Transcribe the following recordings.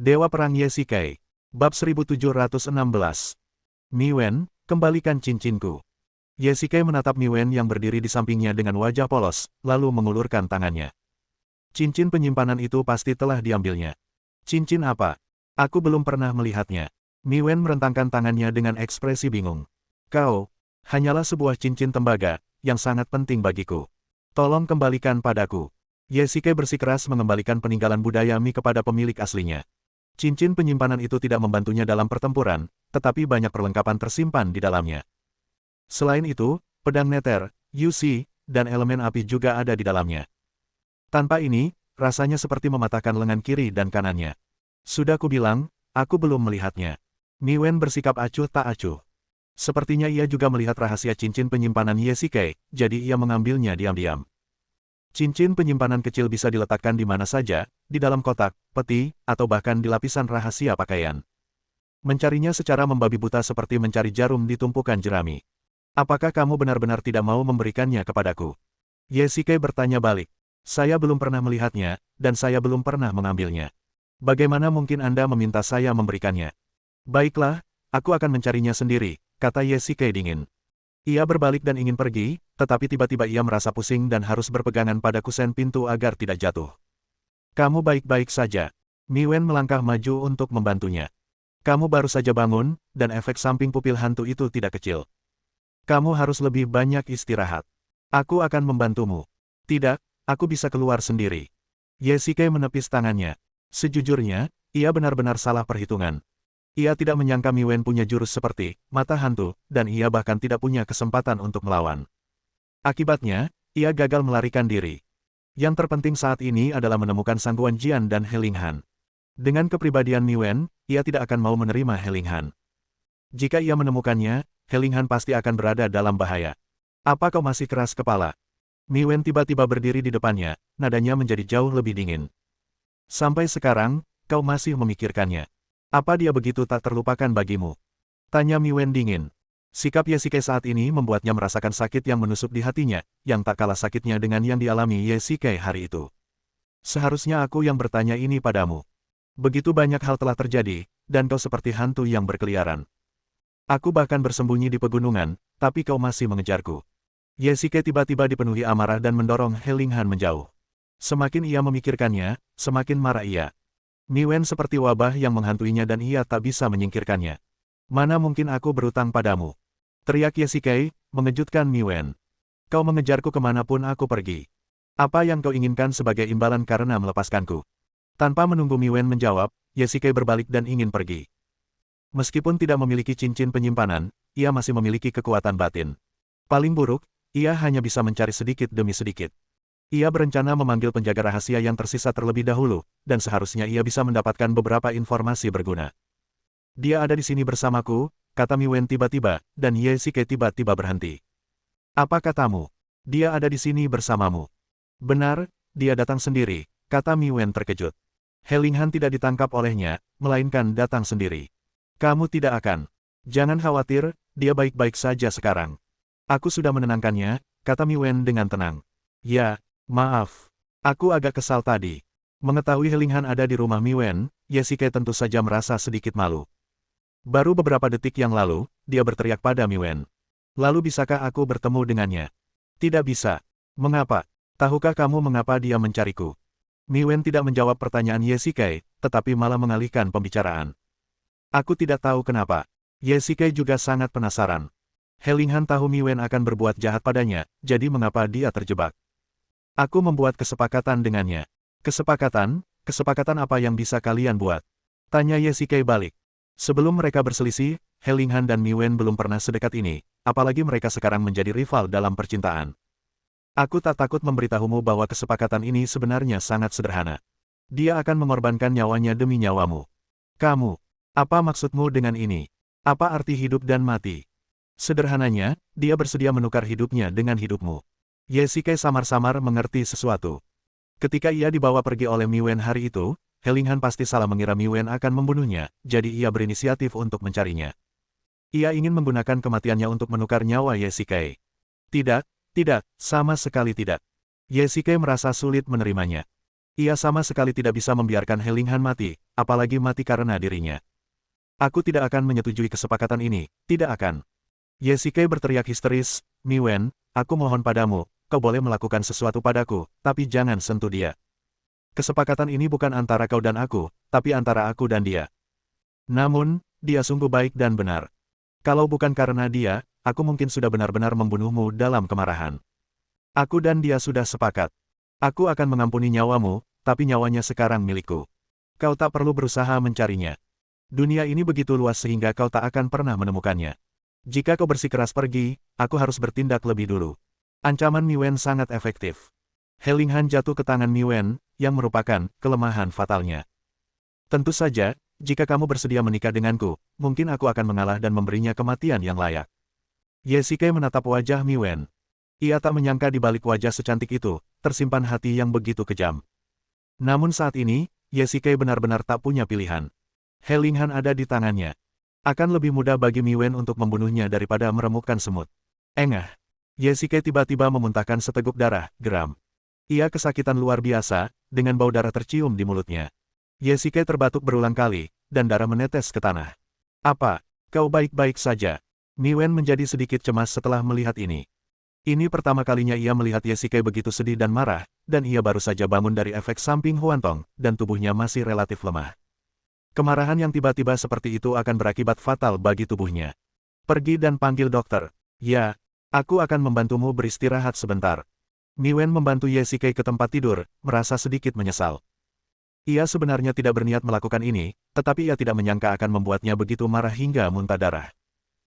Dewa Perang Ye Shikai. Bab 1716. Mi Wen, kembalikan cincinku. Ye Shikai menatap Mi Wen yang berdiri di sampingnya dengan wajah polos, lalu mengulurkan tangannya. Cincin penyimpanan itu pasti telah diambilnya. Cincin apa? Aku belum pernah melihatnya. Mi Wen merentangkan tangannya dengan ekspresi bingung. Kau, hanyalah sebuah cincin tembaga, yang sangat penting bagiku. Tolong kembalikan padaku. Ye Shikai bersikeras mengembalikan peninggalan budaya Mi kepada pemilik aslinya. Cincin penyimpanan itu tidak membantunya dalam pertempuran, tetapi banyak perlengkapan tersimpan di dalamnya. Selain itu, pedang neter, Yusi, dan elemen api juga ada di dalamnya. Tanpa ini, rasanya seperti mematahkan lengan kiri dan kanannya. Sudah kubilang, aku belum melihatnya. Mi Wen bersikap acuh tak acuh. Sepertinya ia juga melihat rahasia cincin penyimpanan Ye Shikai, jadi ia mengambilnya diam-diam. Cincin penyimpanan kecil bisa diletakkan di mana saja, di dalam kotak, peti, atau bahkan di lapisan rahasia pakaian. Mencarinya secara membabi buta seperti mencari jarum di tumpukan jerami. Apakah kamu benar-benar tidak mau memberikannya kepadaku? Ye Shikai bertanya balik. Saya belum pernah melihatnya, dan saya belum pernah mengambilnya. Bagaimana mungkin Anda meminta saya memberikannya? Baiklah, aku akan mencarinya sendiri, kata Ye Shikai dingin. Ia berbalik dan ingin pergi, tetapi tiba-tiba ia merasa pusing dan harus berpegangan pada kusen pintu agar tidak jatuh. Kamu baik-baik saja. Mi Wen melangkah maju untuk membantunya. Kamu baru saja bangun, dan efek samping pupil hantu itu tidak kecil. Kamu harus lebih banyak istirahat. Aku akan membantumu. Tidak, aku bisa keluar sendiri. Ye Shikai menepis tangannya. Sejujurnya, ia benar-benar salah perhitungan. Ia tidak menyangka Mi Wen punya jurus seperti mata hantu, dan ia bahkan tidak punya kesempatan untuk melawan. Akibatnya, ia gagal melarikan diri. Yang terpenting saat ini adalah menemukan Sang Guan Jian dan He Ling Han. Dengan kepribadian Mi Wen, ia tidak akan mau menerima He Ling Han. Jika ia menemukannya, He Ling Han pasti akan berada dalam bahaya. Apa kau masih keras kepala? Mi Wen tiba-tiba berdiri di depannya, nadanya menjadi jauh lebih dingin. Sampai sekarang, kau masih memikirkannya. Apa dia begitu tak terlupakan bagimu? Tanya Mi Wen dingin. Sikap Ye Shikai saat ini membuatnya merasakan sakit yang menusuk di hatinya, yang tak kalah sakitnya dengan yang dialami Ye Shikai hari itu. Seharusnya aku yang bertanya ini padamu. Begitu banyak hal telah terjadi, dan kau seperti hantu yang berkeliaran. Aku bahkan bersembunyi di pegunungan, tapi kau masih mengejarku. Ye Shikai tiba-tiba dipenuhi amarah dan mendorong He Ling Han menjauh. Semakin ia memikirkannya, semakin marah ia. Mi Wen seperti wabah yang menghantuinya dan ia tak bisa menyingkirkannya. Mana mungkin aku berutang padamu? Teriak Ye Shikai, mengejutkan Mi Wen. Kau mengejarku kemanapun aku pergi. Apa yang kau inginkan sebagai imbalan karena melepaskanku? Tanpa menunggu Mi Wen menjawab, Ye Shikai berbalik dan ingin pergi. Meskipun tidak memiliki cincin penyimpanan, ia masih memiliki kekuatan batin. Paling buruk, ia hanya bisa mencari sedikit demi sedikit. Ia berencana memanggil penjaga rahasia yang tersisa terlebih dahulu, dan seharusnya ia bisa mendapatkan beberapa informasi berguna. Dia ada di sini bersamaku, kata Mi Wen tiba-tiba, dan Ye Shikai tiba-tiba berhenti. Apa katamu? Dia ada di sini bersamamu. Benar, dia datang sendiri, kata Mi Wen terkejut. He Ling Han tidak ditangkap olehnya, melainkan datang sendiri. Kamu tidak akan. Jangan khawatir, dia baik-baik saja sekarang. Aku sudah menenangkannya, kata Mi Wen dengan tenang. Ya. Maaf, aku agak kesal tadi. Mengetahui He Ling Han ada di rumah Mi Wen, Ye Shikai tentu saja merasa sedikit malu. Baru beberapa detik yang lalu, dia berteriak pada Mi Wen. Lalu bisakah aku bertemu dengannya? Tidak bisa. Mengapa? Tahukah kamu mengapa dia mencariku? Mi Wen tidak menjawab pertanyaan Ye Shikai, tetapi malah mengalihkan pembicaraan. Aku tidak tahu kenapa. Ye Shikai juga sangat penasaran. He Ling Han tahu Mi Wen akan berbuat jahat padanya, jadi mengapa dia terjebak? Aku membuat kesepakatan dengannya. Kesepakatan? Kesepakatan apa yang bisa kalian buat? Tanya Ye Shikai balik. Sebelum mereka berselisih, He Ling Han dan Mi Wen belum pernah sedekat ini, apalagi mereka sekarang menjadi rival dalam percintaan. Aku tak takut memberitahumu bahwa kesepakatan ini sebenarnya sangat sederhana. Dia akan mengorbankan nyawanya demi nyawamu. Kamu, apa maksudmu dengan ini? Apa arti hidup dan mati? Sederhananya, dia bersedia menukar hidupnya dengan hidupmu. Ye Shikai samar-samar mengerti sesuatu. Ketika ia dibawa pergi oleh Mi Wen hari itu, He Ling Han pasti salah mengira Mi Wen akan membunuhnya, jadi ia berinisiatif untuk mencarinya. Ia ingin menggunakan kematiannya untuk menukar nyawa Ye Shikai. Tidak, sama sekali tidak. Ye Shikai merasa sulit menerimanya. Ia sama sekali tidak bisa membiarkan He Linghan mati, apalagi mati karena dirinya. Aku tidak akan menyetujui kesepakatan ini, tidak akan. Ye Shikai berteriak histeris, Mi Wen, aku mohon padamu, kau boleh melakukan sesuatu padaku, tapi jangan sentuh dia. Kesepakatan ini bukan antara kau dan aku, tapi antara aku dan dia. Namun, dia sungguh baik dan benar. Kalau bukan karena dia, aku mungkin sudah benar-benar membunuhmu dalam kemarahan. Aku dan dia sudah sepakat. Aku akan mengampuni nyawamu, tapi nyawanya sekarang milikku. Kau tak perlu berusaha mencarinya. Dunia ini begitu luas sehingga kau tak akan pernah menemukannya. Jika kau bersikeras pergi, aku harus bertindak lebih dulu. Ancaman Mi Wen sangat efektif. He Linghan jatuh ke tangan Mi Wen, yang merupakan kelemahan fatalnya. Tentu saja, jika kamu bersedia menikah denganku, mungkin aku akan mengalah dan memberinya kematian yang layak. Ye Shikai menatap wajah Mi Wen. Ia tak menyangka di balik wajah secantik itu, tersimpan hati yang begitu kejam. Namun saat ini, Ye Shikai benar-benar tak punya pilihan. He Linghan ada di tangannya. Akan lebih mudah bagi Mi Wen untuk membunuhnya daripada meremukkan semut. Engah. Ye Shikai tiba-tiba memuntahkan seteguk darah, geram. Ia kesakitan luar biasa, dengan bau darah tercium di mulutnya. Ye Shikai terbatuk berulang kali, dan darah menetes ke tanah. Apa? Kau baik-baik saja? Mi Wen menjadi sedikit cemas setelah melihat ini. Ini pertama kalinya ia melihat Ye Shikai begitu sedih dan marah, dan ia baru saja bangun dari efek samping Huantong, dan tubuhnya masih relatif lemah. Kemarahan yang tiba-tiba seperti itu akan berakibat fatal bagi tubuhnya. Pergi dan panggil dokter. Ya, aku akan membantumu beristirahat sebentar. Mi Wen membantu Ye Shikai ke tempat tidur, merasa sedikit menyesal. Ia sebenarnya tidak berniat melakukan ini, tetapi ia tidak menyangka akan membuatnya begitu marah hingga muntah darah.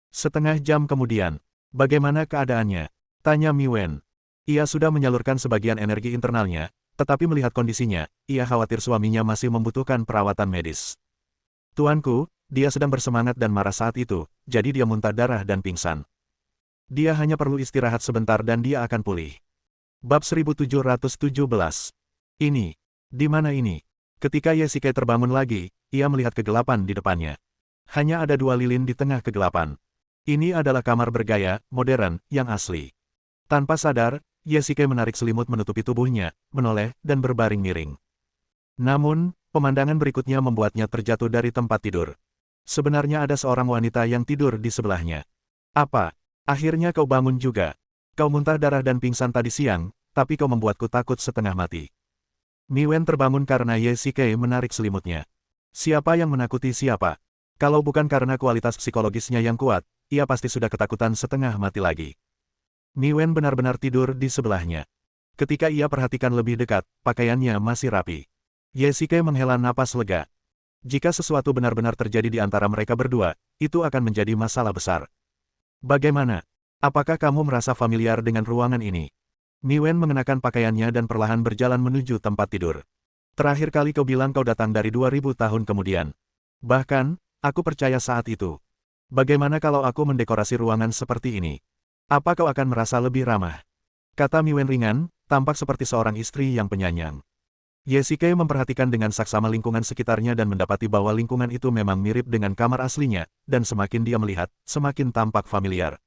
Setengah jam kemudian, bagaimana keadaannya? Tanya Mi Wen. Ia sudah menyalurkan sebagian energi internalnya, tetapi melihat kondisinya, ia khawatir suaminya masih membutuhkan perawatan medis. Tuanku, dia sedang bersemangat dan marah saat itu, jadi dia muntah darah dan pingsan. Dia hanya perlu istirahat sebentar dan dia akan pulih. Bab 1717. Ini. Di mana ini? Ketika Ye Shikai terbangun lagi, ia melihat kegelapan di depannya. Hanya ada dua lilin di tengah kegelapan. Ini adalah kamar bergaya, modern, yang asli. Tanpa sadar, Ye Shikai menarik selimut menutupi tubuhnya, menoleh, dan berbaring miring. Namun, pemandangan berikutnya membuatnya terjatuh dari tempat tidur. Sebenarnya ada seorang wanita yang tidur di sebelahnya. Apa? Akhirnya kau bangun juga. Kau muntah darah dan pingsan tadi siang, tapi kau membuatku takut setengah mati. Mi Wen terbangun karena Ye Shikai menarik selimutnya. Siapa yang menakuti siapa? Kalau bukan karena kualitas psikologisnya yang kuat, ia pasti sudah ketakutan setengah mati lagi. Mi Wen benar-benar tidur di sebelahnya. Ketika ia perhatikan lebih dekat, pakaiannya masih rapi. Ye Shikai menghela napas lega. Jika sesuatu benar-benar terjadi di antara mereka berdua, itu akan menjadi masalah besar. Bagaimana? Apakah kamu merasa familiar dengan ruangan ini? Mi Wen mengenakan pakaiannya dan perlahan berjalan menuju tempat tidur. Terakhir kali kau bilang kau datang dari 2000 tahun kemudian. Bahkan, aku percaya saat itu. Bagaimana kalau aku mendekorasi ruangan seperti ini? Apa kau akan merasa lebih ramah? Kata Mi Wen ringan, tampak seperti seorang istri yang penyayang. Ye Shikai memperhatikan dengan saksama lingkungan sekitarnya dan mendapati bahwa lingkungan itu memang mirip dengan kamar aslinya, dan semakin dia melihat, semakin tampak familiar.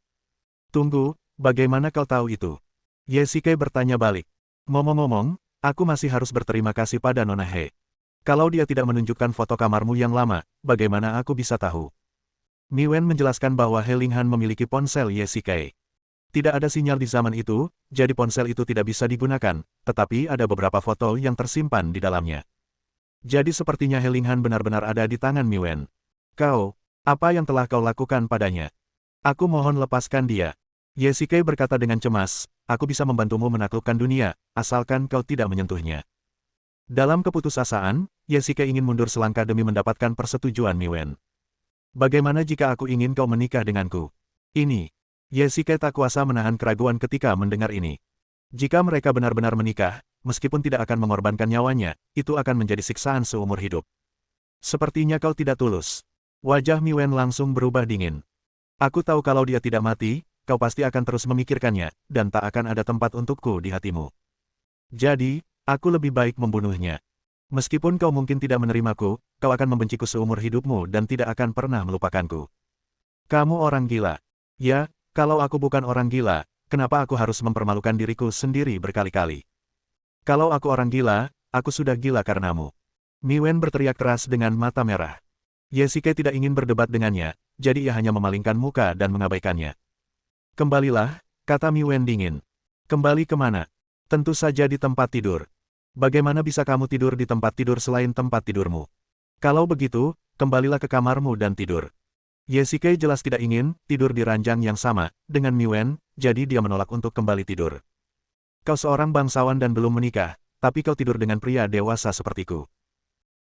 Tunggu, bagaimana kau tahu itu? Ye Shikai bertanya balik. Ngomong-ngomong, aku masih harus berterima kasih pada Nona He. Kalau dia tidak menunjukkan foto kamarmu yang lama, bagaimana aku bisa tahu? Mi Wen menjelaskan bahwa He Linghan memiliki ponsel Ye Shikai. Tidak ada sinyal di zaman itu, jadi ponsel itu tidak bisa digunakan, tetapi ada beberapa foto yang tersimpan di dalamnya. Jadi sepertinya He Linghan benar-benar ada di tangan Mi Wen. Kau, apa yang telah kau lakukan padanya? Aku mohon lepaskan dia. Ye Shikai berkata dengan cemas, aku bisa membantumu menaklukkan dunia, asalkan kau tidak menyentuhnya. Dalam keputusasaan, Ye Shikai ingin mundur selangkah demi mendapatkan persetujuan Mi Wen. Bagaimana jika aku ingin kau menikah denganku? Ini. Ye Shikai tak kuasa menahan keraguan ketika mendengar ini. Jika mereka benar-benar menikah, meskipun tidak akan mengorbankan nyawanya, itu akan menjadi siksaan seumur hidup. Sepertinya kau tidak tulus. Wajah Mi Wen langsung berubah dingin. Aku tahu kalau dia tidak mati, kau pasti akan terus memikirkannya, dan tak akan ada tempat untukku di hatimu. Jadi, aku lebih baik membunuhnya. Meskipun kau mungkin tidak menerimaku, kau akan membenciku seumur hidupmu dan tidak akan pernah melupakanku. Kamu orang gila. Ya, kalau aku bukan orang gila, kenapa aku harus mempermalukan diriku sendiri berkali-kali? Kalau aku orang gila, aku sudah gila karenamu. Mi Wen berteriak keras dengan mata merah. Ye Shikai tidak ingin berdebat dengannya, jadi ia hanya memalingkan muka dan mengabaikannya. Kembalilah, kata Mi Wen dingin. Kembali kemana? Tentu saja di tempat tidur. Bagaimana bisa kamu tidur di tempat tidur selain tempat tidurmu? Kalau begitu, kembalilah ke kamarmu dan tidur. Ye Shikai jelas tidak ingin tidur di ranjang yang sama dengan Mi Wen, jadi dia menolak untuk kembali tidur. Kau seorang bangsawan dan belum menikah, tapi kau tidur dengan pria dewasa sepertiku.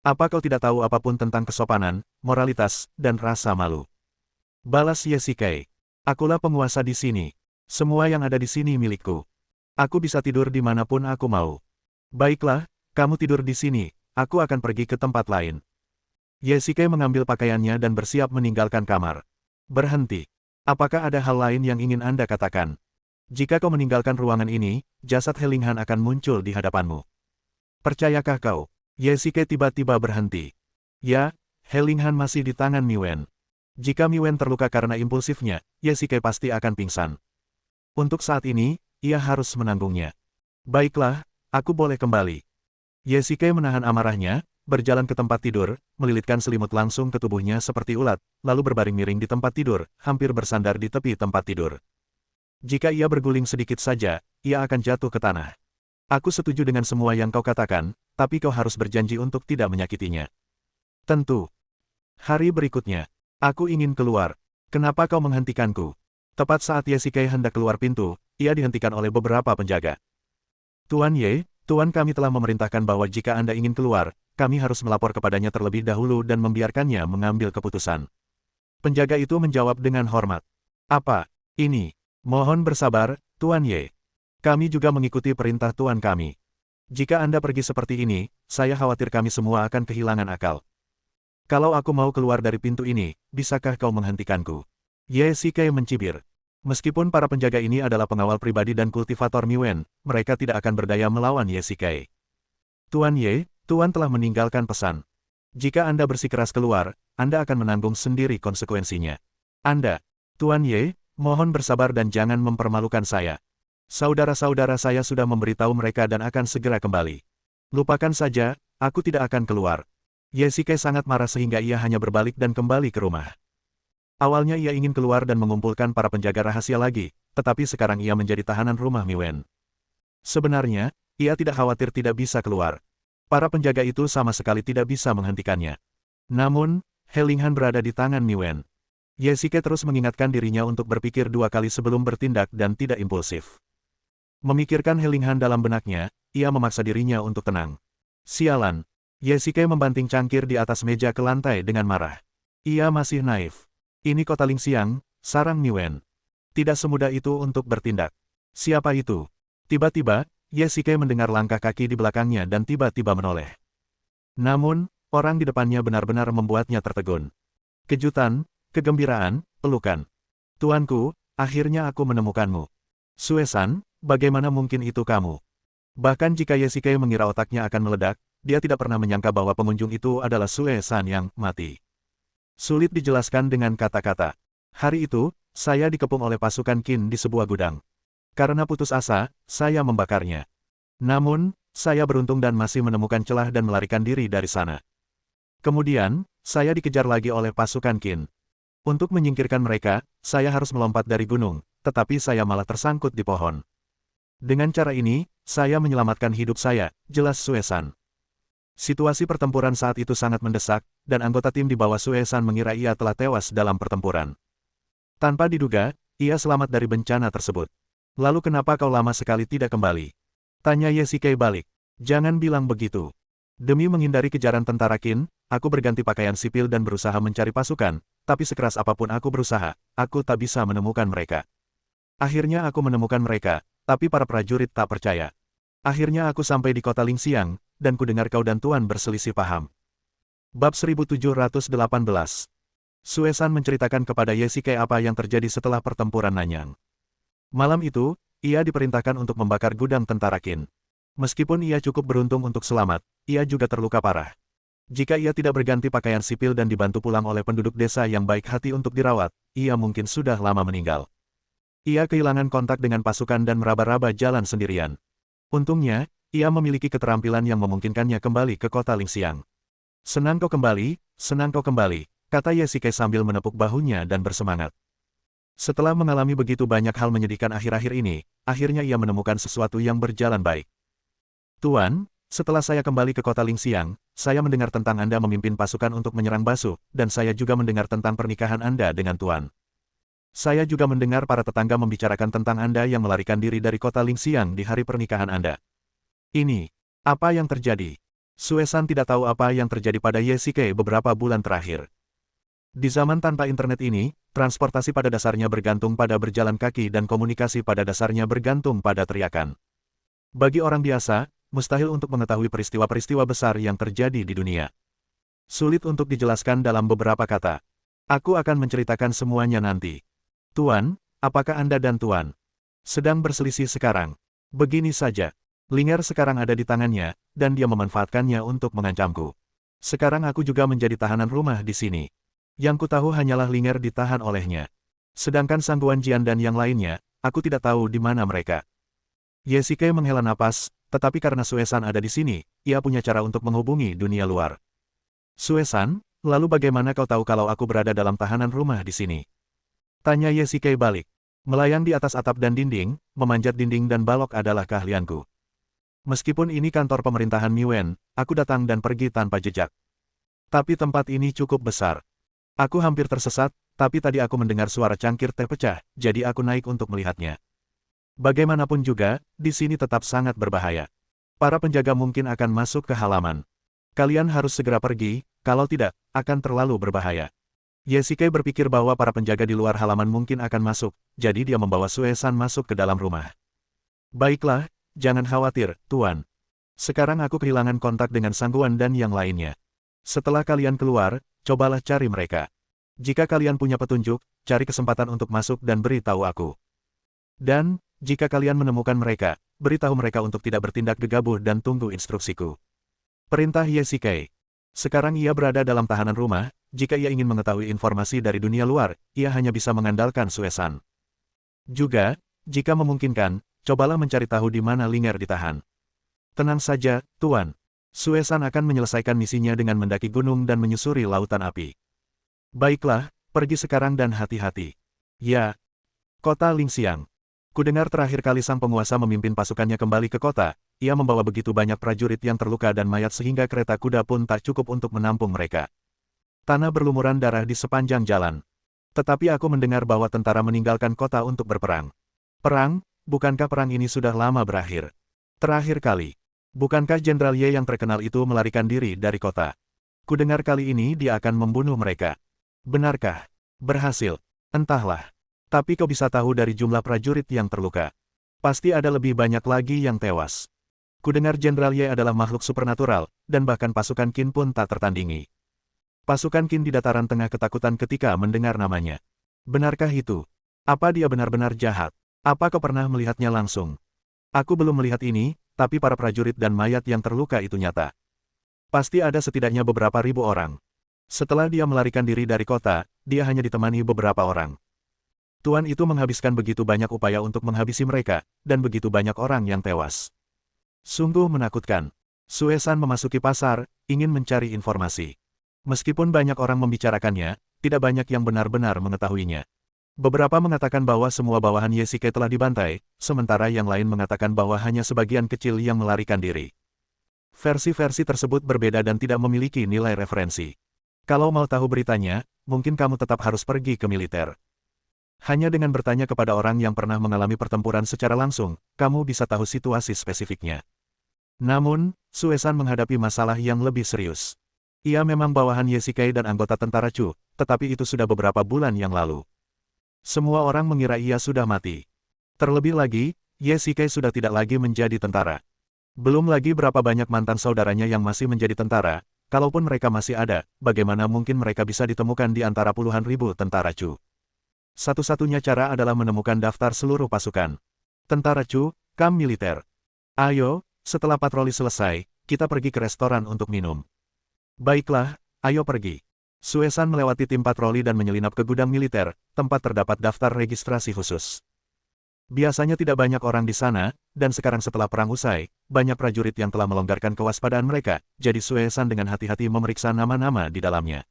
Apa kau tidak tahu apapun tentang kesopanan, moralitas, dan rasa malu? Balas Ye Shikai. Akulah penguasa di sini. Semua yang ada di sini milikku. Aku bisa tidur dimanapun aku mau. Baiklah, kamu tidur di sini, aku akan pergi ke tempat lain. Ye Shikai mengambil pakaiannya dan bersiap meninggalkan kamar. Berhenti. Apakah ada hal lain yang ingin Anda katakan? Jika kau meninggalkan ruangan ini, jasad He Linghan akan muncul di hadapanmu. Percayakah kau? Ye Shikai tiba-tiba berhenti. Ya, He Linghan masih di tangan Mi Wen. Jika Mi Wen terluka karena impulsifnya, Ye Shikai pasti akan pingsan. Untuk saat ini, ia harus menanggungnya. Baiklah, aku boleh kembali. Ye Shikai menahan amarahnya, berjalan ke tempat tidur, melilitkan selimut langsung ke tubuhnya seperti ulat, lalu berbaring miring di tempat tidur, hampir bersandar di tepi tempat tidur. Jika ia berguling sedikit saja, ia akan jatuh ke tanah. Aku setuju dengan semua yang kau katakan, tapi kau harus berjanji untuk tidak menyakitinya. Tentu. Hari berikutnya, aku ingin keluar. Kenapa kau menghentikanku? Tepat saat Ye Shikai hendak keluar pintu, ia dihentikan oleh beberapa penjaga. Tuan Ye, Tuan kami telah memerintahkan bahwa jika Anda ingin keluar, kami harus melapor kepadanya terlebih dahulu dan membiarkannya mengambil keputusan. Penjaga itu menjawab dengan hormat. Apa? Ini? Mohon bersabar, Tuan Ye. Kami juga mengikuti perintah Tuan kami. Jika Anda pergi seperti ini, saya khawatir kami semua akan kehilangan akal. Kalau aku mau keluar dari pintu ini, bisakah kau menghentikanku? Ye Shikai mencibir. Meskipun para penjaga ini adalah pengawal pribadi dan kultivator Mi Wen, mereka tidak akan berdaya melawan Ye Shikai. Tuan Ye, Tuan telah meninggalkan pesan. Jika Anda bersikeras keluar, Anda akan menanggung sendiri konsekuensinya. Anda, Tuan Ye, mohon bersabar dan jangan mempermalukan saya. Saudara-saudara saya sudah memberitahu mereka dan akan segera kembali. Lupakan saja, aku tidak akan keluar. Ye Shikai sangat marah sehingga ia hanya berbalik dan kembali ke rumah. Awalnya ia ingin keluar dan mengumpulkan para penjaga rahasia lagi, tetapi sekarang ia menjadi tahanan rumah Mi Wen. Sebenarnya, ia tidak khawatir tidak bisa keluar. Para penjaga itu sama sekali tidak bisa menghentikannya. Namun, He Linghan berada di tangan Mi Wen. Ye Shikai terus mengingatkan dirinya untuk berpikir dua kali sebelum bertindak dan tidak impulsif. Memikirkan He Linghan dalam benaknya, ia memaksa dirinya untuk tenang. Sialan. Ye Shikai membanting cangkir di atas meja ke lantai dengan marah. Ia masih naif. Ini kota Lingxiang, sarang Mi Wen. Tidak semudah itu untuk bertindak. Siapa itu? Tiba-tiba, Ye Shikai mendengar langkah kaki di belakangnya dan tiba-tiba menoleh. Namun, orang di depannya benar-benar membuatnya tertegun. Kejutan, kegembiraan, pelukan. Tuanku, akhirnya aku menemukanmu. Sue-san, bagaimana mungkin itu kamu? Bahkan jika Ye Shikai mengira otaknya akan meledak, dia tidak pernah menyangka bahwa pengunjung itu adalah Sue-san yang mati. Sulit dijelaskan dengan kata-kata. Hari itu, saya dikepung oleh pasukan Qin di sebuah gudang. Karena putus asa, saya membakarnya. Namun, saya beruntung dan masih menemukan celah dan melarikan diri dari sana. Kemudian, saya dikejar lagi oleh pasukan Qin. Untuk menyingkirkan mereka, saya harus melompat dari gunung, tetapi saya malah tersangkut di pohon. Dengan cara ini, saya menyelamatkan hidup saya, jelas Sue-san. Situasi pertempuran saat itu sangat mendesak, dan anggota tim di bawah Sue-san mengira ia telah tewas dalam pertempuran. Tanpa diduga, ia selamat dari bencana tersebut. Lalu kenapa kau lama sekali tidak kembali? Tanya Ye Shikai balik. Jangan bilang begitu. Demi menghindari kejaran tentara Qin, aku berganti pakaian sipil dan berusaha mencari pasukan, tapi sekeras apapun aku berusaha, aku tak bisa menemukan mereka. Akhirnya aku menemukan mereka, tapi para prajurit tak percaya. Akhirnya aku sampai di kota Lingxiang, dan kudengar kau dan Tuan berselisih paham. Bab 1718. Sue-san menceritakan kepada Ye Shikai apa yang terjadi setelah pertempuran Nanyang. Malam itu, ia diperintahkan untuk membakar gudang tentara Qin. Meskipun ia cukup beruntung untuk selamat, ia juga terluka parah. Jika ia tidak berganti pakaian sipil dan dibantu pulang oleh penduduk desa yang baik hati untuk dirawat, ia mungkin sudah lama meninggal. Ia kehilangan kontak dengan pasukan dan meraba-raba jalan sendirian. Untungnya, Ia memiliki keterampilan yang memungkinkannya kembali ke kota Lingxiang. Senang kau kembali, kata Ye Shikai sambil menepuk bahunya dan bersemangat. Setelah mengalami begitu banyak hal menyedihkan akhir-akhir ini, akhirnya ia menemukan sesuatu yang berjalan baik. Tuan, setelah saya kembali ke kota Lingxiang, saya mendengar tentang Anda memimpin pasukan untuk menyerang Basu, dan saya juga mendengar tentang pernikahan Anda dengan Tuan. Saya juga mendengar para tetangga membicarakan tentang Anda yang melarikan diri dari kota Lingxiang di hari pernikahan Anda. Ini, apa yang terjadi? Suesan tidak tahu apa yang terjadi pada Ye Shikai beberapa bulan terakhir. Di zaman tanpa internet ini, transportasi pada dasarnya bergantung pada berjalan kaki dan komunikasi pada dasarnya bergantung pada teriakan. Bagi orang biasa, mustahil untuk mengetahui peristiwa-peristiwa besar yang terjadi di dunia. Sulit untuk dijelaskan dalam beberapa kata. Aku akan menceritakan semuanya nanti. Tuan, apakah Anda dan Tuan sedang berselisih sekarang? Begini saja. Linger sekarang ada di tangannya, dan dia memanfaatkannya untuk mengancamku. Sekarang aku juga menjadi tahanan rumah di sini. Yang ku tahu hanyalah Linger ditahan olehnya. Sedangkan Sang Guanjian dan yang lainnya, aku tidak tahu di mana mereka. Ye Shikai menghela napas, tetapi karena Suesan ada di sini, ia punya cara untuk menghubungi dunia luar. Suesan, lalu bagaimana kau tahu kalau aku berada dalam tahanan rumah di sini? Tanya Ye Shikai balik. Melayang di atas atap dan dinding, memanjat dinding dan balok adalah keahlianku. Meskipun ini kantor pemerintahan Miwen, aku datang dan pergi tanpa jejak. Tapi tempat ini cukup besar. Aku hampir tersesat, tapi tadi aku mendengar suara cangkir teh pecah, jadi aku naik untuk melihatnya. Bagaimanapun juga, di sini tetap sangat berbahaya. Para penjaga mungkin akan masuk ke halaman. Kalian harus segera pergi, kalau tidak, akan terlalu berbahaya. Ye Shikai berpikir bahwa para penjaga di luar halaman mungkin akan masuk, jadi dia membawa Suesan masuk ke dalam rumah. Baiklah, jangan khawatir, Tuan. Sekarang aku kehilangan kontak dengan Sangguan dan yang lainnya. Setelah kalian keluar, cobalah cari mereka. Jika kalian punya petunjuk, cari kesempatan untuk masuk dan beritahu aku. Dan, jika kalian menemukan mereka, beritahu mereka untuk tidak bertindak gegabah dan tunggu instruksiku. Perintah Ye Shikai. Sekarang ia berada dalam tahanan rumah, jika ia ingin mengetahui informasi dari dunia luar, ia hanya bisa mengandalkan Suesan. Juga, jika memungkinkan, cobalah mencari tahu di mana Linger ditahan. Tenang saja, Tuan. Suesan akan menyelesaikan misinya dengan mendaki gunung dan menyusuri lautan api. Baiklah, pergi sekarang dan hati-hati. Ya. Kota Lingxiang. Kudengar terakhir kali sang penguasa memimpin pasukannya kembali ke kota, ia membawa begitu banyak prajurit yang terluka dan mayat sehingga kereta kuda pun tak cukup untuk menampung mereka. Tanah berlumuran darah di sepanjang jalan. Tetapi aku mendengar bahwa tentara meninggalkan kota untuk berperang. Perang? Bukankah perang ini sudah lama berakhir? Terakhir kali. Bukankah Jenderal Ye yang terkenal itu melarikan diri dari kota? Kudengar kali ini dia akan membunuh mereka. Benarkah? Berhasil? Entahlah. Tapi kau bisa tahu dari jumlah prajurit yang terluka. Pasti ada lebih banyak lagi yang tewas. Kudengar Jenderal Ye adalah makhluk supernatural, dan bahkan pasukan Qin pun tak tertandingi. Pasukan Qin di dataran tengah ketakutan ketika mendengar namanya. Benarkah itu? Apa dia benar-benar jahat? Apa kau pernah melihatnya langsung? Aku belum melihat ini, tapi para prajurit dan mayat yang terluka itu nyata. Pasti ada setidaknya beberapa ribu orang. Setelah dia melarikan diri dari kota, dia hanya ditemani beberapa orang. Tuan itu menghabiskan begitu banyak upaya untuk menghabisi mereka, dan begitu banyak orang yang tewas. Sungguh menakutkan. Suesan memasuki pasar, ingin mencari informasi. Meskipun banyak orang membicarakannya, tidak banyak yang benar-benar mengetahuinya. Beberapa mengatakan bahwa semua bawahan Ye Shikai telah dibantai, sementara yang lain mengatakan bahwa hanya sebagian kecil yang melarikan diri. Versi-versi tersebut berbeda dan tidak memiliki nilai referensi. Kalau mau tahu beritanya, mungkin kamu tetap harus pergi ke militer. Hanya dengan bertanya kepada orang yang pernah mengalami pertempuran secara langsung, kamu bisa tahu situasi spesifiknya. Namun, Suesan menghadapi masalah yang lebih serius. Ia memang bawahan Ye Shikai dan anggota tentara Chu, tetapi itu sudah beberapa bulan yang lalu. Semua orang mengira ia sudah mati. Terlebih lagi, Ye Shikai sudah tidak lagi menjadi tentara. Belum lagi berapa banyak mantan saudaranya yang masih menjadi tentara, kalaupun mereka masih ada, bagaimana mungkin mereka bisa ditemukan di antara puluhan ribu tentara Chu. Satu-satunya cara adalah menemukan daftar seluruh pasukan. Tentara Chu, kam militer. Ayo, setelah patroli selesai, kita pergi ke restoran untuk minum. Baiklah, ayo pergi. Suesan melewati tim patroli dan menyelinap ke gudang militer, tempat terdapat daftar registrasi khusus. Biasanya tidak banyak orang di sana, dan sekarang setelah perang usai, banyak prajurit yang telah melonggarkan kewaspadaan mereka, jadi Sue San dengan hati-hati memeriksa nama-nama di dalamnya.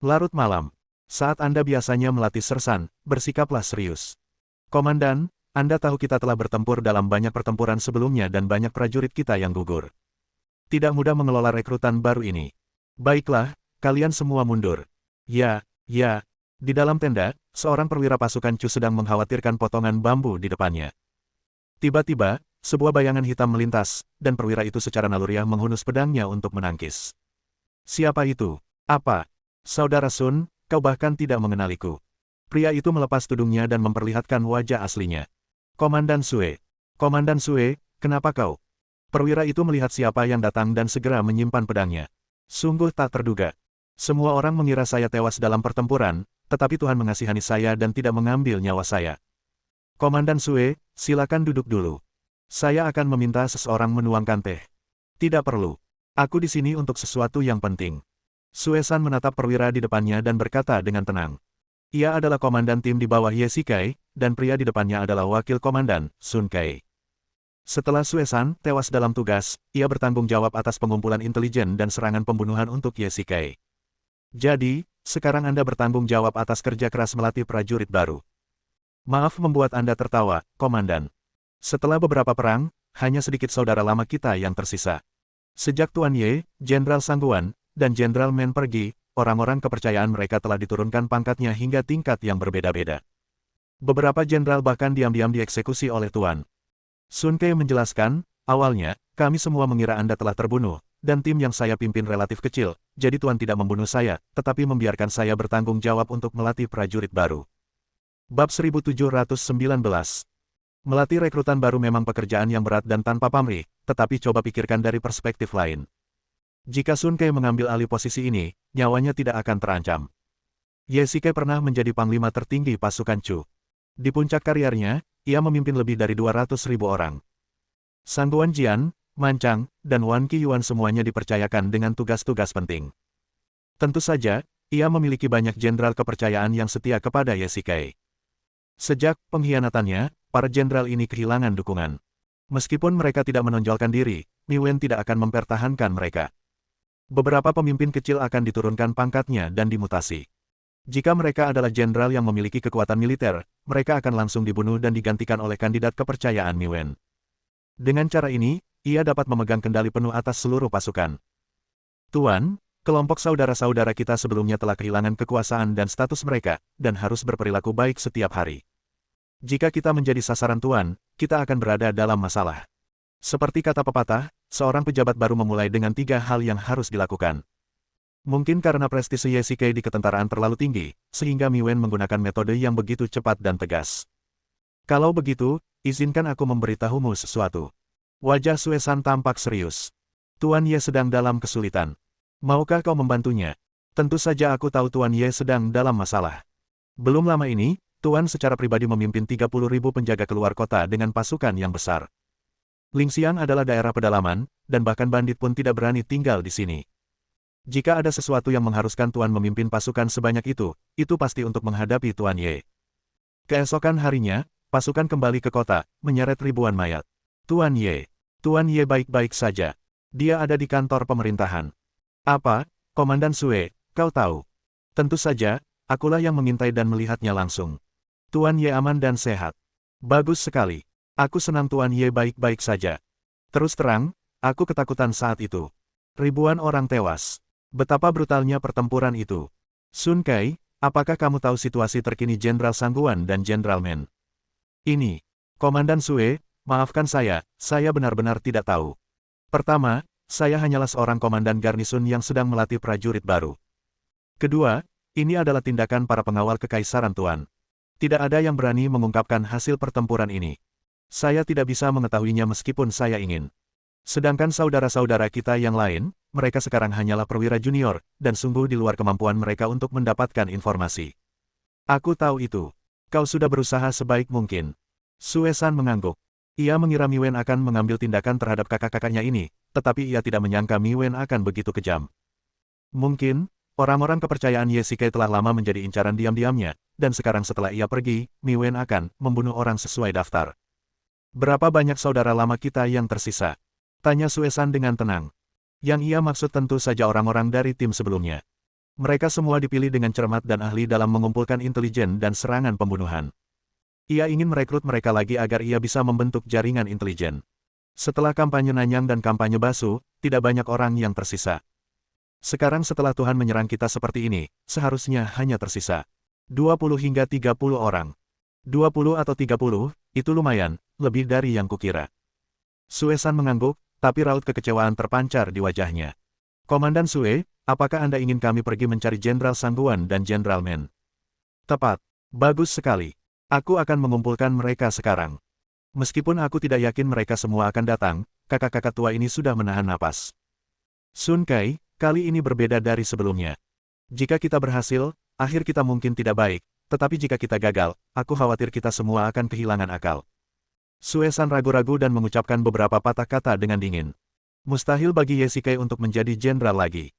Larut malam. Saat Anda biasanya melatih sersan, bersikaplah serius. Komandan, Anda tahu kita telah bertempur dalam banyak pertempuran sebelumnya dan banyak prajurit kita yang gugur. Tidak mudah mengelola rekrutan baru ini. Baiklah, kalian semua mundur. Ya, ya. Di dalam tenda, seorang perwira pasukan Chu sedang mengkhawatirkan potongan bambu di depannya. Tiba-tiba, sebuah bayangan hitam melintas, dan perwira itu secara naluriah menghunus pedangnya untuk menangkis. Siapa itu? Apa? Saudara Sun, kau bahkan tidak mengenaliku. Pria itu melepas tudungnya dan memperlihatkan wajah aslinya. Komandan Sue. Komandan Sue, kenapa kau? Perwira itu melihat siapa yang datang dan segera menyimpan pedangnya. Sungguh tak terduga. Semua orang mengira saya tewas dalam pertempuran, tetapi Tuhan mengasihani saya dan tidak mengambil nyawa saya. Komandan Sue, silakan duduk dulu. Saya akan meminta seseorang menuangkan teh. Tidak perlu. Aku di sini untuk sesuatu yang penting. Sue San menatap perwira di depannya dan berkata dengan tenang. Ia adalah komandan tim di bawah Ye Shikai, dan pria di depannya adalah wakil komandan, Sun Kai. Setelah Sue San tewas dalam tugas, ia bertanggung jawab atas pengumpulan intelijen dan serangan pembunuhan untuk Ye Shikai. Jadi, sekarang Anda bertanggung jawab atas kerja keras melatih prajurit baru. Maaf membuat Anda tertawa, Komandan. Setelah beberapa perang, hanya sedikit saudara lama kita yang tersisa. Sejak Tuan Ye, Jenderal Sangguan, dan Jenderal Men pergi, orang-orang kepercayaan mereka telah diturunkan pangkatnya hingga tingkat yang berbeda-beda. Beberapa jenderal bahkan diam-diam dieksekusi oleh Tuan. Sun Kai menjelaskan, awalnya, kami semua mengira Anda telah terbunuh, dan tim yang saya pimpin relatif kecil, jadi Tuan tidak membunuh saya, tetapi membiarkan saya bertanggung jawab untuk melatih prajurit baru. Bab 1719. Melatih rekrutan baru memang pekerjaan yang berat dan tanpa pamrih, tetapi coba pikirkan dari perspektif lain. Jika Sun Kai mengambil alih posisi ini, nyawanya tidak akan terancam. Ye Shikai pernah menjadi panglima tertinggi pasukan Chu. Di puncak karirnya, ia memimpin lebih dari 200.000 orang. Sangguan Jian, Mancang, dan Wan Qiyuan semuanya dipercayakan dengan tugas-tugas penting. Tentu saja, ia memiliki banyak jenderal kepercayaan yang setia kepada Ye Shikai. Sejak pengkhianatannya, para jenderal ini kehilangan dukungan. Meskipun mereka tidak menonjolkan diri, Mi Wen tidak akan mempertahankan mereka. Beberapa pemimpin kecil akan diturunkan pangkatnya dan dimutasi. Jika mereka adalah jenderal yang memiliki kekuatan militer, mereka akan langsung dibunuh dan digantikan oleh kandidat kepercayaan Mi Wen. Dengan cara ini, ia dapat memegang kendali penuh atas seluruh pasukan. Tuan, kelompok saudara-saudara kita sebelumnya telah kehilangan kekuasaan dan status mereka, dan harus berperilaku baik setiap hari. Jika kita menjadi sasaran Tuan, kita akan berada dalam masalah. Seperti kata pepatah, seorang pejabat baru memulai dengan 3 hal yang harus dilakukan. Mungkin karena prestise Ye Shikai di ketentaraan terlalu tinggi, sehingga Mi Wen menggunakan metode yang begitu cepat dan tegas. Kalau begitu, izinkan aku memberitahumu sesuatu. Wajah Sue San tampak serius. Tuan Ye sedang dalam kesulitan. Maukah kau membantunya? Tentu saja aku tahu Tuan Ye sedang dalam masalah. Belum lama ini, Tuan secara pribadi memimpin 30.000 penjaga keluar kota dengan pasukan yang besar. Lingxiang adalah daerah pedalaman, dan bahkan bandit pun tidak berani tinggal di sini. Jika ada sesuatu yang mengharuskan Tuan memimpin pasukan sebanyak itu pasti untuk menghadapi Tuan Ye. Keesokan harinya, pasukan kembali ke kota, menyeret ribuan mayat. Tuan Ye baik-baik saja. Dia ada di kantor pemerintahan. Apa, Komandan Sue, kau tahu? Tentu saja, akulah yang mengintai dan melihatnya langsung. Tuan Ye aman dan sehat. Bagus sekali. Aku senang Tuan Ye baik-baik saja. Terus terang, aku ketakutan saat itu. Ribuan orang tewas. Betapa brutalnya pertempuran itu. Sun Kai, apakah kamu tahu situasi terkini Jenderal Sangguan dan Jenderal Men? Ini, Komandan Sue, maafkan saya benar-benar tidak tahu. Pertama, saya hanyalah seorang komandan garnison yang sedang melatih prajurit baru. Kedua, ini adalah tindakan para pengawal kekaisaran Tuan. Tidak ada yang berani mengungkapkan hasil pertempuran ini. Saya tidak bisa mengetahuinya meskipun saya ingin. Sedangkan saudara-saudara kita yang lain, mereka sekarang hanyalah perwira junior, dan sungguh di luar kemampuan mereka untuk mendapatkan informasi. Aku tahu itu. Kau sudah berusaha sebaik mungkin. Sue San mengangguk. Ia mengira Mi Wen akan mengambil tindakan terhadap kakak-kakaknya ini, tetapi ia tidak menyangka Mi Wen akan begitu kejam. Mungkin, orang-orang kepercayaan Ye Shikai telah lama menjadi incaran diam-diamnya, dan sekarang setelah ia pergi, Mi Wen akan membunuh orang sesuai daftar. Berapa banyak saudara lama kita yang tersisa? Tanya Suesan dengan tenang. Yang ia maksud tentu saja orang-orang dari tim sebelumnya. Mereka semua dipilih dengan cermat dan ahli dalam mengumpulkan intelijen dan serangan pembunuhan. Ia ingin merekrut mereka lagi agar ia bisa membentuk jaringan intelijen. Setelah kampanye Nanyang dan kampanye Basu, tidak banyak orang yang tersisa. Sekarang setelah Tuhan menyerang kita seperti ini, seharusnya hanya tersisa 20 hingga 30 orang. 20 atau 30, itu lumayan, lebih dari yang kukira. Suesan mengangguk, tapi raut kekecewaan terpancar di wajahnya. Komandan Sue, apakah Anda ingin kami pergi mencari Jenderal Sangguan dan Jenderal Men? Tepat. Bagus sekali. Aku akan mengumpulkan mereka sekarang. Meskipun aku tidak yakin mereka semua akan datang, kakak-kakak tua ini sudah menahan napas. Sun Kai, kali ini berbeda dari sebelumnya. Jika kita berhasil, akhir kita mungkin tidak baik, tetapi jika kita gagal, aku khawatir kita semua akan kehilangan akal. Suesan ragu-ragu dan mengucapkan beberapa patah kata dengan dingin. Mustahil bagi Ye Shikai untuk menjadi jenderal lagi.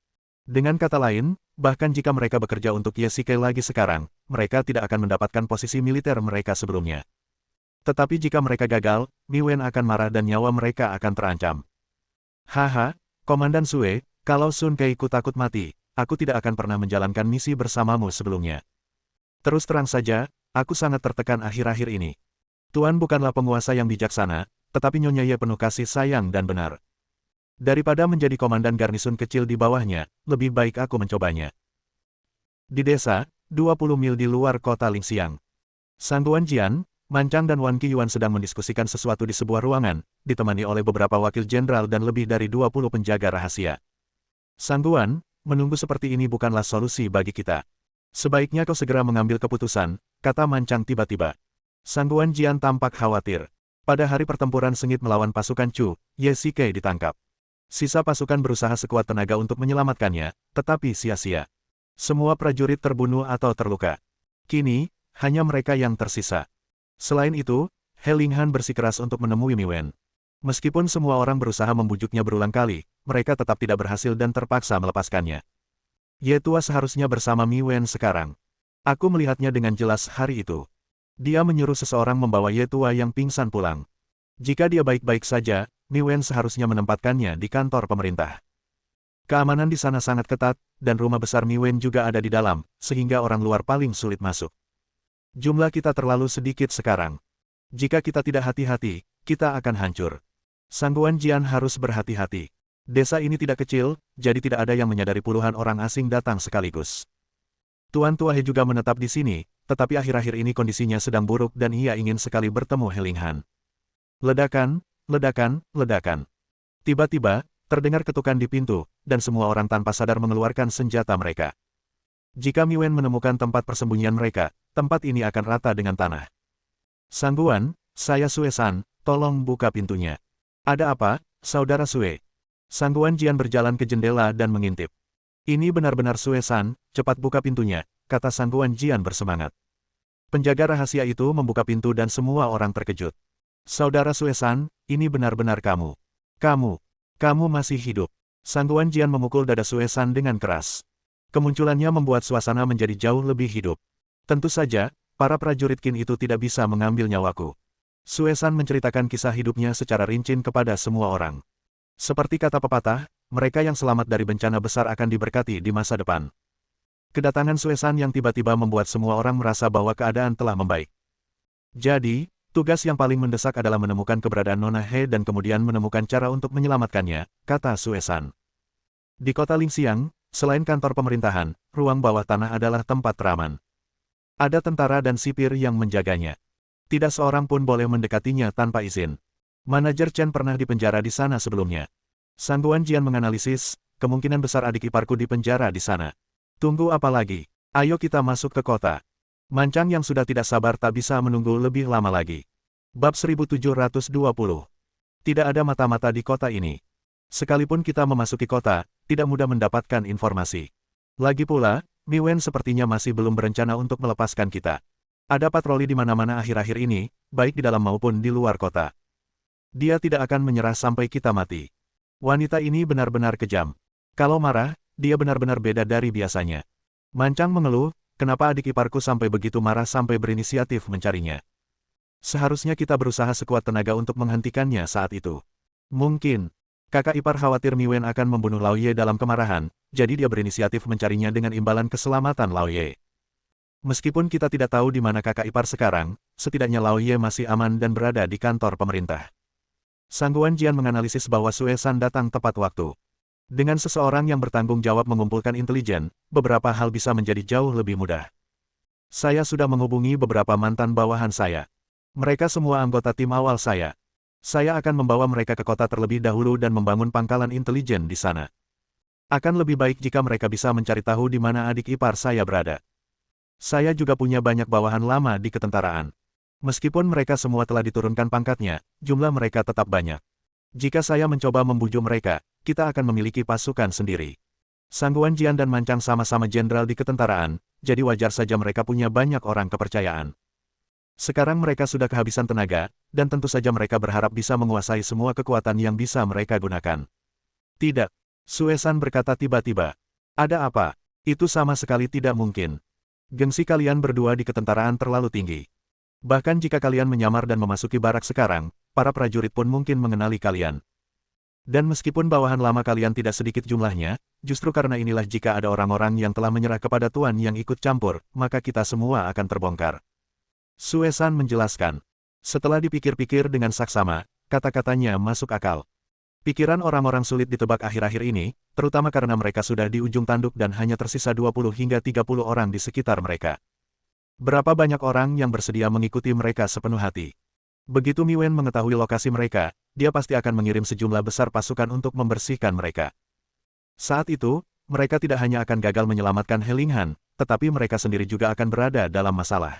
Dengan kata lain, bahkan jika mereka bekerja untuk Ye Shikai lagi sekarang, mereka tidak akan mendapatkan posisi militer mereka sebelumnya. Tetapi jika mereka gagal, Mi Wen akan marah dan nyawa mereka akan terancam. Haha, Komandan Sue, kalau Sun Kai ku takut mati, aku tidak akan pernah menjalankan misi bersamamu sebelumnya. Terus terang saja, aku sangat tertekan akhir-akhir ini. Tuan bukanlah penguasa yang bijaksana, tetapi Nyonya Ye penuh kasih sayang dan benar. Daripada menjadi komandan garnisun kecil di bawahnya, lebih baik aku mencobanya. Di desa, 20 mil di luar kota Lingxiang. Sangguan Jian, Mancang dan Wan Qiyuan sedang mendiskusikan sesuatu di sebuah ruangan, ditemani oleh beberapa wakil jenderal dan lebih dari 20 penjaga rahasia. Sangguan, menunggu seperti ini bukanlah solusi bagi kita. Sebaiknya kau segera mengambil keputusan, kata Mancang tiba-tiba. Sangguan Jian tampak khawatir. Pada hari pertempuran sengit melawan pasukan Chu, Ye Shikai ditangkap. Sisa pasukan berusaha sekuat tenaga untuk menyelamatkannya, tetapi sia-sia. Semua prajurit terbunuh atau terluka. Kini, hanya mereka yang tersisa. Selain itu, He Linghan bersikeras untuk menemui Mi Wen. Meskipun semua orang berusaha membujuknya berulang kali, mereka tetap tidak berhasil dan terpaksa melepaskannya. Ye Tua seharusnya bersama Mi Wen sekarang. Aku melihatnya dengan jelas hari itu. Dia menyuruh seseorang membawa Ye Tua yang pingsan pulang. Jika dia baik-baik saja, Mi Wen seharusnya menempatkannya di kantor pemerintah. Keamanan di sana sangat ketat, dan rumah besar Mi Wen juga ada di dalam, sehingga orang luar paling sulit masuk. Jumlah kita terlalu sedikit sekarang. Jika kita tidak hati-hati, kita akan hancur. Sangguan Jian harus berhati-hati. Desa ini tidak kecil, jadi tidak ada yang menyadari puluhan orang asing datang sekaligus. Tuan Tua He juga menetap di sini, tetapi akhir-akhir ini kondisinya sedang buruk dan ia ingin sekali bertemu He Linghan. Ledakan, ledakan, ledakan. Tiba-tiba, terdengar ketukan di pintu, dan semua orang tanpa sadar mengeluarkan senjata mereka. Jika Mi Wen menemukan tempat persembunyian mereka, tempat ini akan rata dengan tanah. Sangguan, saya Suesan, tolong buka pintunya. Ada apa, Saudara Sue? Sangguan Jian berjalan ke jendela dan mengintip. Ini benar-benar Suesan, cepat buka pintunya, kata Sangguan Jian bersemangat. Penjaga rahasia itu membuka pintu dan semua orang terkejut. Saudara Suesan, ini benar-benar kamu. Kamu masih hidup. Sangguan Jian memukul dada Suesan dengan keras. Kemunculannya membuat suasana menjadi jauh lebih hidup. Tentu saja, para prajurit Qin itu tidak bisa mengambil nyawaku. Suesan menceritakan kisah hidupnya secara rinci kepada semua orang. Seperti kata pepatah, mereka yang selamat dari bencana besar akan diberkati di masa depan. Kedatangan Suesan yang tiba-tiba membuat semua orang merasa bahwa keadaan telah membaik. Jadi, tugas yang paling mendesak adalah menemukan keberadaan Nona He dan kemudian menemukan cara untuk menyelamatkannya, kata Suesan. Di kota Lingxiang, selain kantor pemerintahan, ruang bawah tanah adalah tempat teraman. Ada tentara dan sipir yang menjaganya. Tidak seorang pun boleh mendekatinya tanpa izin. Manajer Chen pernah dipenjara di sana sebelumnya. Sangguan Jian menganalisis, kemungkinan besar adik iparku dipenjara di sana. Tunggu apa lagi? Ayo kita masuk ke kota. Mancang yang sudah tidak sabar tak bisa menunggu lebih lama lagi. Bab 1720. Tidak ada mata-mata di kota ini. Sekalipun kita memasuki kota, tidak mudah mendapatkan informasi. Lagi pula, Mi Wen sepertinya masih belum berencana untuk melepaskan kita. Ada patroli di mana-mana akhir-akhir ini, baik di dalam maupun di luar kota. Dia tidak akan menyerah sampai kita mati. Wanita ini benar-benar kejam. Kalau marah, dia benar-benar beda dari biasanya. Mancang mengeluh, kenapa adik iparku sampai begitu marah sampai berinisiatif mencarinya. Seharusnya kita berusaha sekuat tenaga untuk menghentikannya saat itu. Mungkin, kakak ipar khawatir Miwen akan membunuh Lao Ye dalam kemarahan, jadi dia berinisiatif mencarinya dengan imbalan keselamatan Lao Ye. Meskipun kita tidak tahu di mana kakak ipar sekarang, setidaknya Lao Ye masih aman dan berada di kantor pemerintah. Sang Guanjian menganalisis bahwa Sue San datang tepat waktu. Dengan seseorang yang bertanggung jawab mengumpulkan intelijen, beberapa hal bisa menjadi jauh lebih mudah. Saya sudah menghubungi beberapa mantan bawahan saya. Mereka semua anggota tim awal saya. Saya akan membawa mereka ke kota terlebih dahulu dan membangun pangkalan intelijen di sana. Akan lebih baik jika mereka bisa mencari tahu di mana adik ipar saya berada. Saya juga punya banyak bawahan lama di ketentaraan. Meskipun mereka semua telah diturunkan pangkatnya, jumlah mereka tetap banyak. Jika saya mencoba membujuk mereka, kita akan memiliki pasukan sendiri. Sang Guanjian dan Mancang sama-sama jenderal di ketentaraan, jadi wajar saja mereka punya banyak orang kepercayaan. Sekarang mereka sudah kehabisan tenaga, dan tentu saja mereka berharap bisa menguasai semua kekuatan yang bisa mereka gunakan. Tidak. Sue San berkata tiba-tiba. Ada apa? Itu sama sekali tidak mungkin. Gengsi kalian berdua di ketentaraan terlalu tinggi. Bahkan jika kalian menyamar dan memasuki barak sekarang, para prajurit pun mungkin mengenali kalian. Dan meskipun bawahan lama kalian tidak sedikit jumlahnya, justru karena inilah jika ada orang-orang yang telah menyerah kepada Tuan yang ikut campur, maka kita semua akan terbongkar. Sue San menjelaskan. Setelah dipikir-pikir dengan saksama, kata-katanya masuk akal. Pikiran orang-orang sulit ditebak akhir-akhir ini, terutama karena mereka sudah di ujung tanduk dan hanya tersisa 20 hingga 30 orang di sekitar mereka. Berapa banyak orang yang bersedia mengikuti mereka sepenuh hati. Begitu Miwen mengetahui lokasi mereka, dia pasti akan mengirim sejumlah besar pasukan untuk membersihkan mereka. Saat itu, mereka tidak hanya akan gagal menyelamatkan Helinghan, tetapi mereka sendiri juga akan berada dalam masalah.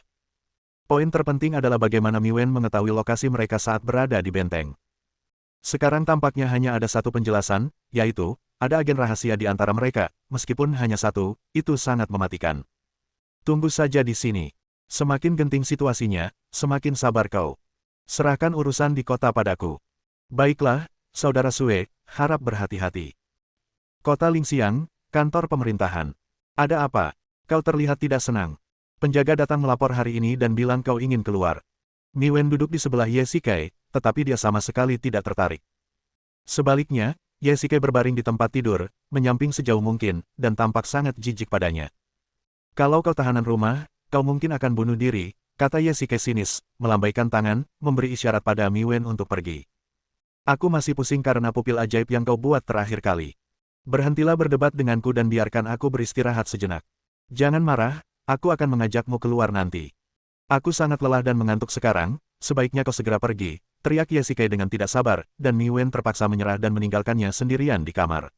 Poin terpenting adalah bagaimana Miwen mengetahui lokasi mereka saat berada di benteng. Sekarang tampaknya hanya ada satu penjelasan, yaitu, ada agen rahasia di antara mereka, meskipun hanya satu, itu sangat mematikan. Tunggu saja di sini. Semakin genting situasinya, semakin sabar kau. Serahkan urusan di kota padaku. Baiklah, Saudara Sue, harap berhati-hati. Kota Lingxiang, kantor pemerintahan. Ada apa? Kau terlihat tidak senang. Penjaga datang melapor hari ini dan bilang kau ingin keluar. Miwen duduk di sebelah Ye Shikai, tetapi dia sama sekali tidak tertarik. Sebaliknya, Ye Shikai berbaring di tempat tidur, menyamping sejauh mungkin, dan tampak sangat jijik padanya. Kalau kau tahanan rumah, kau mungkin akan bunuh diri, kata Ye Shikai sinis, melambaikan tangan, memberi isyarat pada Miwen untuk pergi. Aku masih pusing karena pupil ajaib yang kau buat terakhir kali. Berhentilah berdebat denganku dan biarkan aku beristirahat sejenak. Jangan marah, aku akan mengajakmu keluar nanti. Aku sangat lelah dan mengantuk sekarang, sebaiknya kau segera pergi, teriak Ye Shikai dengan tidak sabar, dan Miwen terpaksa menyerah dan meninggalkannya sendirian di kamar.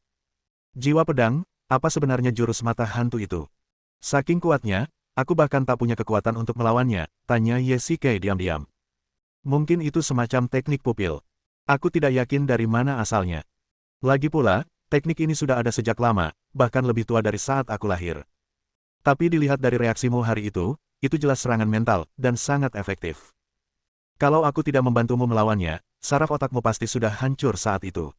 Jiwa pedang, apa sebenarnya jurus mata hantu itu? Saking kuatnya, aku bahkan tak punya kekuatan untuk melawannya, tanya Ye Shikai diam-diam. Mungkin itu semacam teknik pupil. Aku tidak yakin dari mana asalnya. Lagi pula, teknik ini sudah ada sejak lama, bahkan lebih tua dari saat aku lahir. Tapi dilihat dari reaksimu hari itu jelas serangan mental, dan sangat efektif. Kalau aku tidak membantumu melawannya, saraf otakmu pasti sudah hancur saat itu.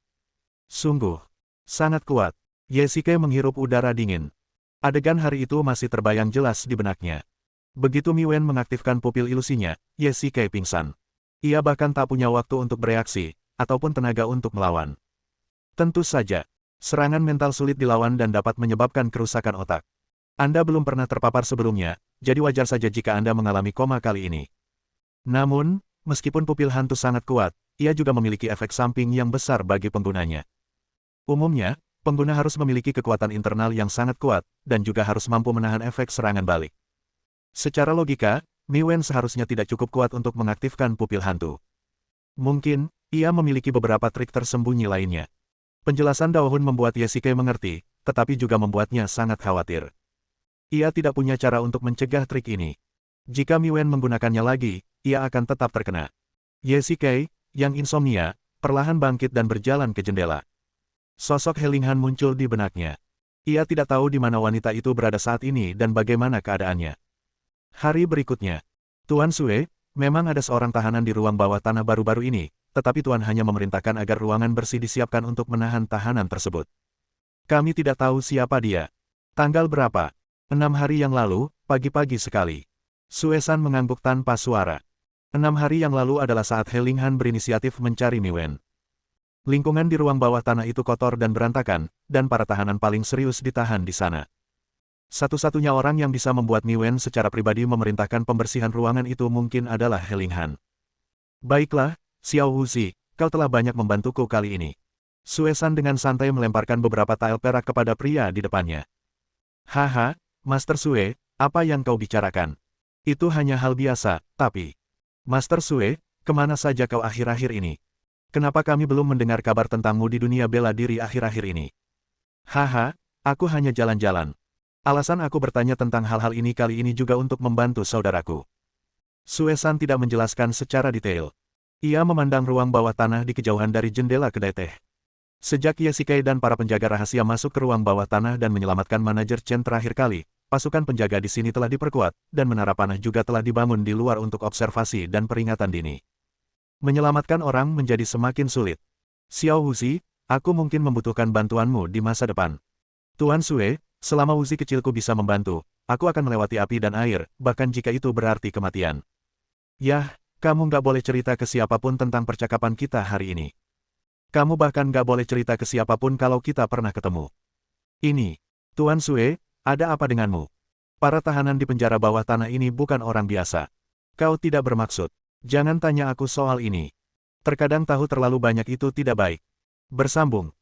Sungguh, sangat kuat. Ye Shikai menghirup udara dingin. Adegan hari itu masih terbayang jelas di benaknya. Begitu Miwen mengaktifkan pupil ilusinya, Ye Shikai pingsan. Ia bahkan tak punya waktu untuk bereaksi, ataupun tenaga untuk melawan. Tentu saja, serangan mental sulit dilawan dan dapat menyebabkan kerusakan otak. Anda belum pernah terpapar sebelumnya, jadi wajar saja jika Anda mengalami koma kali ini. Namun, meskipun pupil hantu sangat kuat, ia juga memiliki efek samping yang besar bagi penggunanya. Umumnya, pengguna harus memiliki kekuatan internal yang sangat kuat, dan juga harus mampu menahan efek serangan balik. Secara logika, Miwen seharusnya tidak cukup kuat untuk mengaktifkan pupil hantu. Mungkin, ia memiliki beberapa trik tersembunyi lainnya. Penjelasan Daohun membuat Ye Shikai mengerti, tetapi juga membuatnya sangat khawatir. Ia tidak punya cara untuk mencegah trik ini. Jika Miwen menggunakannya lagi, ia akan tetap terkena. Ye Shikai, yang insomnia, perlahan bangkit dan berjalan ke jendela. Sosok Helinghan muncul di benaknya. Ia tidak tahu di mana wanita itu berada saat ini dan bagaimana keadaannya. Hari berikutnya, Tuan Sue, memang ada seorang tahanan di ruang bawah tanah baru-baru ini, tetapi Tuan hanya memerintahkan agar ruangan bersih disiapkan untuk menahan tahanan tersebut. Kami tidak tahu siapa dia. Tanggal berapa? 6 hari yang lalu, pagi-pagi sekali. Suesan mengangguk tanpa suara. 6 hari yang lalu adalah saat He Linghan berinisiatif mencari Miwen. Lingkungan di ruang bawah tanah itu kotor dan berantakan, dan para tahanan paling serius ditahan di sana. Satu-satunya orang yang bisa membuat Miwen secara pribadi memerintahkan pembersihan ruangan itu mungkin adalah He Linghan. Baiklah, Xiao Wuzi, kau telah banyak membantuku kali ini. Suesan dengan santai melemparkan beberapa tael perak kepada pria di depannya. Haha, Master Sue, apa yang kau bicarakan? Itu hanya hal biasa, tapi... Master Sue, kemana saja kau akhir-akhir ini? Kenapa kami belum mendengar kabar tentangmu di dunia bela diri akhir-akhir ini? Haha, aku hanya jalan-jalan. Alasan aku bertanya tentang hal-hal ini kali ini juga untuk membantu saudaraku. Suesan tidak menjelaskan secara detail. Ia memandang ruang bawah tanah di kejauhan dari jendela kedai teh. Sejak Yesikai dan para penjaga rahasia masuk ke ruang bawah tanah dan menyelamatkan manajer Chen terakhir kali, pasukan penjaga di sini telah diperkuat, dan menara panah juga telah dibangun di luar untuk observasi dan peringatan dini. Menyelamatkan orang menjadi semakin sulit. Xiao Wuzi, aku mungkin membutuhkan bantuanmu di masa depan. Tuan Sue, selama Wuzi kecilku bisa membantu, aku akan melewati api dan air, bahkan jika itu berarti kematian. Yah, kamu nggak boleh cerita ke siapapun tentang percakapan kita hari ini. Kamu bahkan nggak boleh cerita ke siapapun kalau kita pernah ketemu. Ini, Tuan Sue, ada apa denganmu? Para tahanan di penjara bawah tanah ini bukan orang biasa. Kau tidak bermaksud. Jangan tanya aku soal ini. Terkadang tahu terlalu banyak itu tidak baik. Bersambung.